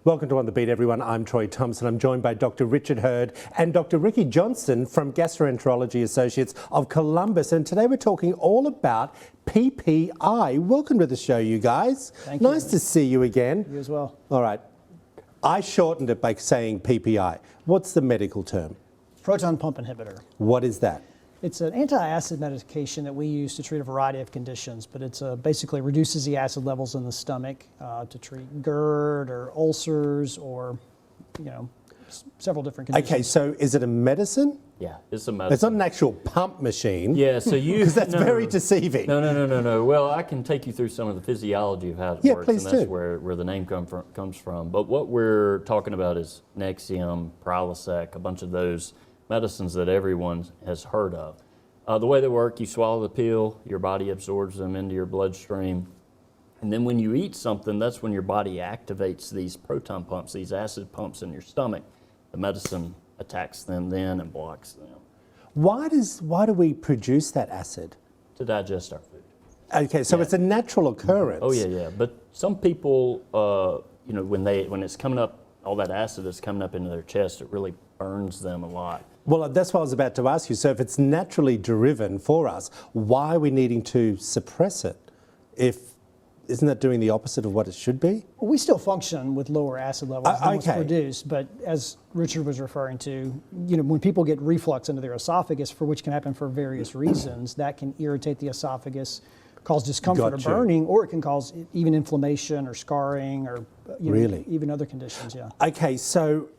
Welcome to On the Beat, everyone. I'm Troy Thompson. I'm joined by Dr. Richard Hurd and Dr. Ricky Johnston from Gastroenterology Associates of Columbus. And today we're talking all about PPI. Welcome to the show, you guys. Thank you. Nice to see you again. You as well. All right. I shortened it by saying PPI. What's the medical term? Proton pump inhibitor. What is that? It's an anti-acid medication that we use to treat a variety of conditions, but it's basically reduces the acid levels in the stomach to treat GERD or ulcers or, several different conditions. Okay, so is it a medicine? Yeah, it's a medicine. It's not an actual pump machine. Yeah, so you... Because that's very deceiving. No. Well, I can take you through some of the physiology of how it works, please and that's do. where the name comes from. But what we're talking about is Nexium, Prilosec, a bunch of those medicines that everyone has heard of. The way they work, you swallow the pill, your body absorbs them into your bloodstream, and then when you eat something, that's when your body activates these proton pumps, these acid pumps in your stomach. The medicine attacks them then and blocks them. Why do we produce that acid? To digest our food. Okay, so Yeah. it's a natural occurrence. Oh yeah. But some people, when it's coming up, all that acid is coming up into their chest, it really burns them a lot. Well, that's what I was about to ask you. So if it's naturally driven for us, why are we needing to suppress it? Isn't that doing the opposite of what it should be? We still function with lower acid levels than what's okay. produced, but as Richard was referring to, when people get reflux into their esophagus, for which can happen for various reasons, that can irritate the esophagus, cause discomfort or burning, or it can cause even inflammation or scarring or Really? even other conditions, yeah. Okay, so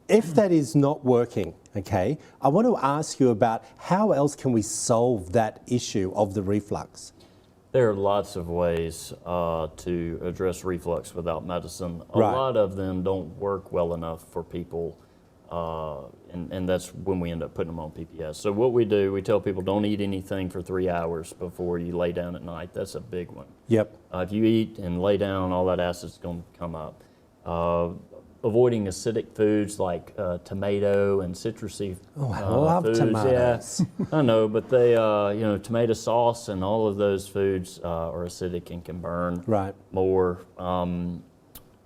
if that is not working, okay, I want to ask you about how else can we solve that issue of the reflux? There are lots of ways to address reflux without medicine. A Right. lot of them don't work well enough for people, and that's when we end up putting them on PPS. So what we do, we tell people don't eat anything for 3 hours before you lay down at night. That's a big one. Yep. If you eat and lay down, all that acid's going to come up. Avoiding acidic foods like tomato and citrusy Oh, I love foods. tomatoes. Yeah, I know, but they, tomato sauce and all of those foods are acidic and can burn Right. more.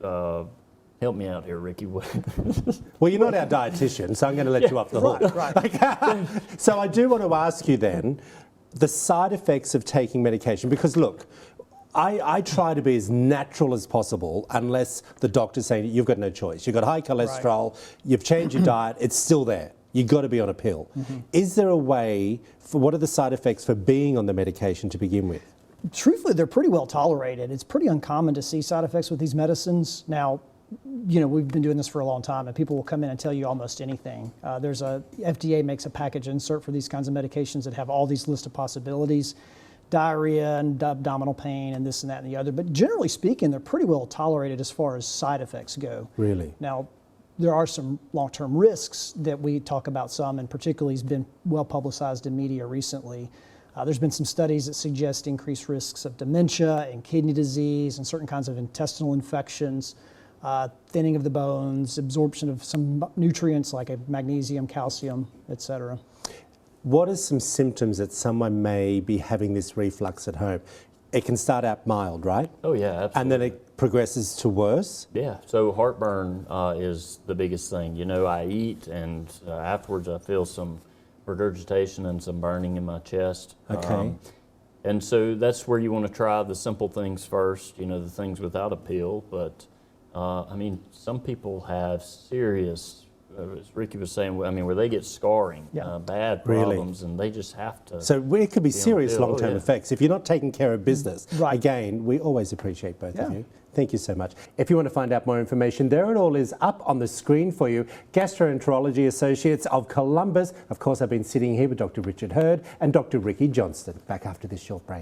Help me out here, Ricky. Well, you're not our dietitian, so I'm going to let you off the hook. Right. So I do want to ask you then, the side effects of taking medication, because look, I try to be as natural as possible unless the doctor's saying you've got no choice. You've got high cholesterol, you've changed your diet, it's still there. You've got to be on a pill. Is there a way, what are the side effects for being on the medication to begin with? Truthfully, they're pretty well tolerated. It's pretty uncommon to see side effects with these medicines. Now, we've been doing this for a long time, and people will come in and tell you almost anything. FDA makes a package insert for these kinds of medications that have all these list of possibilities, diarrhea and abdominal pain and this and that and the other. But generally speaking, they're pretty well tolerated as far as side effects go. Really? Now, there are some long-term risks that we talk about some, and particularly has been well publicized in media recently. There's been some studies that suggest increased risks of dementia and kidney disease and certain kinds of intestinal infections, thinning of the bones, absorption of some nutrients like magnesium, calcium, etc. What are some symptoms that someone may be having this reflux at home? It can start out mild, right? Oh yeah, absolutely. And then it progresses to worse? Yeah, so heartburn is the biggest thing. I eat and afterwards I feel some regurgitation and some burning in my chest. Okay. And so that's where you want to try the simple things first, the things without a pill. But some people have serious, as Ricky was saying, where they get scarring, bad problems, and they just have to. So it could be serious pill. long-term effects. If you're not taking care of business, Right. again, we always appreciate both of you. Thank you so much. If you want to find out more information, there it all is up on the screen for you. Gastroenterology Associates of Columbus. Of course, I've been sitting here with Dr. Richard Hurd and Dr. Ricky Johnston. Back after this short break.